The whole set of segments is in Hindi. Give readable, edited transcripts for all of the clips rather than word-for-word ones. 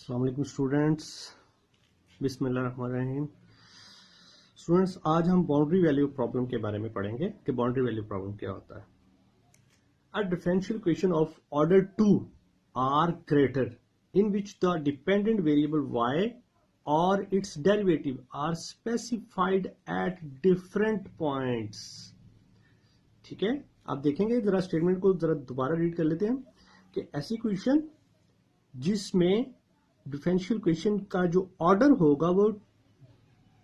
अस्सलाम वालेकुम स्टूडेंट्स, बिस्मिल्लाहिर्रहमानिर्रहीम। स्टूडेंट्स, आज हम बाउंड्री वैल्यू प्रॉब्लम के बारे में पढ़ेंगे कि बाउंड्री वैल्यू प्रॉब्लम क्या होता है। A differential equation of order 2 or greater in which the dependent variable y और its derivative are specified at different points. ठीक है, आप देखेंगे, जरा स्टेटमेंट को जरा दोबारा रीड कर लेते हैं कि ऐसी इक्वेशन जिसमें डिफरेंशियल इक्वेशन का जो ऑर्डर होगा वो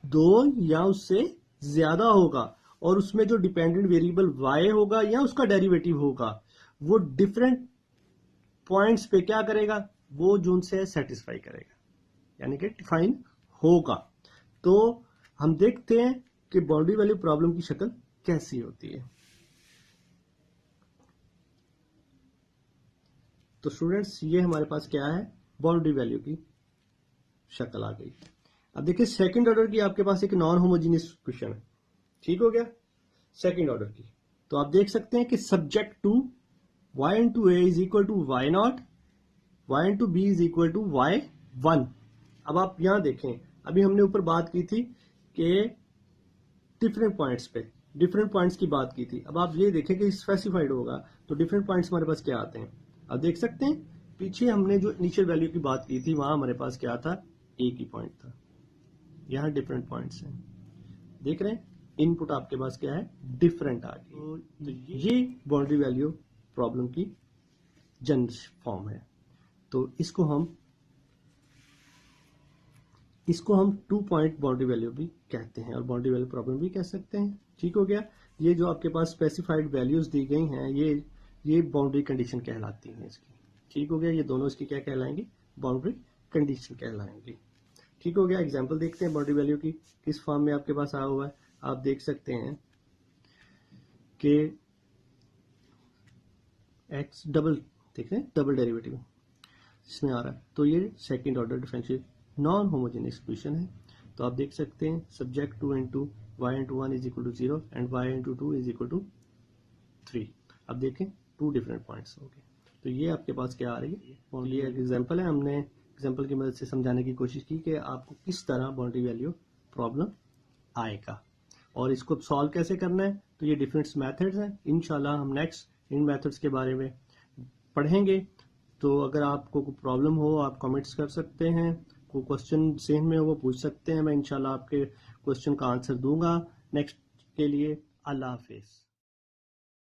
2 या उससे ज्यादा होगा और उसमें जो डिपेंडेंट वेरिएबल y होगा या उसका डेरिवेटिव होगा वो डिफरेंट पॉइंट्स पे क्या करेगा, वो जो उनसे सेटिस्फाई करेगा, यानी कि डिफाइन होगा। तो हम देखते हैं कि बाउंड्री वैल्यू प्रॉब्लम की शक्ल कैसी होती है। तो स्टूडेंट्स, ये हमारे पास क्या है, बाउंड्री वैल्यू की शक्ल आ गई। अब देखिए, सेकंड ऑर्डर की आपके पास एक नॉन होमोजीनियस इक्वेशन है, ठीक हो गया, सेकंड ऑर्डर की। तो आप देख सकते हैं कि subject to y into a is equal to y naught, y into b is equal to y one. अब आप यहां देखें, अभी हमने ऊपर बात की थी कि डिफरेंट पॉइंट्स पे, डिफरेंट पॉइंट्स की बात की थी। अब आप ये देखें कि स्पेसिफाइड होगा तो डिफरेंट पॉइंट्स हमारे पास क्या आते हैं। अब देख सकते हैं, पीछे हमने जो इनिशियल वैल्यू की बात की थी वहां हमारे पास क्या था, एक ही पॉइंट था। यहां डिफरेंट पॉइंट्स हैं, देख रहे हैं, इनपुट आपके पास क्या है, डिफरेंट आ गई। तो ये बाउंड्री वैल्यू प्रॉब्लम की जनरल फॉर्म है। तो इसको हम 2 पॉइंट बाउंड्री वैल्यू भी कहते हैं और बाउंड्री वैल्यू प्रॉब्लम भी कह सकते हैं। ठीक हो गया। ये जो आपके पास स्पेसिफाइड वैल्यूज दी गई हैं, ये बाउंड्री कंडीशन कहलाती हैं इसकी। ठीक हो गया, ये दोनों इसकी क्या कहलाएंगी, बाउंड्री कंडीशन कहलाएंगी। ठीक हो गया। एग्जाम्पल देखते हैं बाउंड्री वैल्यू की किस फॉर्म में आपके पास आया हुआ है। आप देख सकते हैं कि एक्स डबल, देख रहे हैं, डबल डेरिवेटिव इसमें आ रहा है। तो ये second order differential non homogeneous equation है। तो आप देख सकते हैं subject 2 into y into one is equal to 0 and y into 2 is equal to 3। अब देखें, 2 डिफरेंट पॉइंट्स हो गए। तो ये आपके पास क्या आ रही है, ओनली एक एग्जाम्पल है। हमने एग्जाम्पल की मदद से समझाने की कोशिश की कि आपको किस तरह बाउंड्री वैल्यू प्रॉब्लम आएगा और इसको सॉल्व कैसे करना है। तो ये डिफरेंट मेथड्स हैं। इंशाल्लाह हम नेक्स्ट इन मेथड्स के बारे में पढ़ेंगे। तो अगर आपको कोई प्रॉब्लम हो आप कमेंट्स कर सकते हैं, कोई क्वेश्चन सेम में हो वो पूछ सकते हैं। मैं इंशाल्लाह आपके क्वेश्चन का आंसर दूंगा। नेक्स्ट के लिए अल्लाह हाफिज।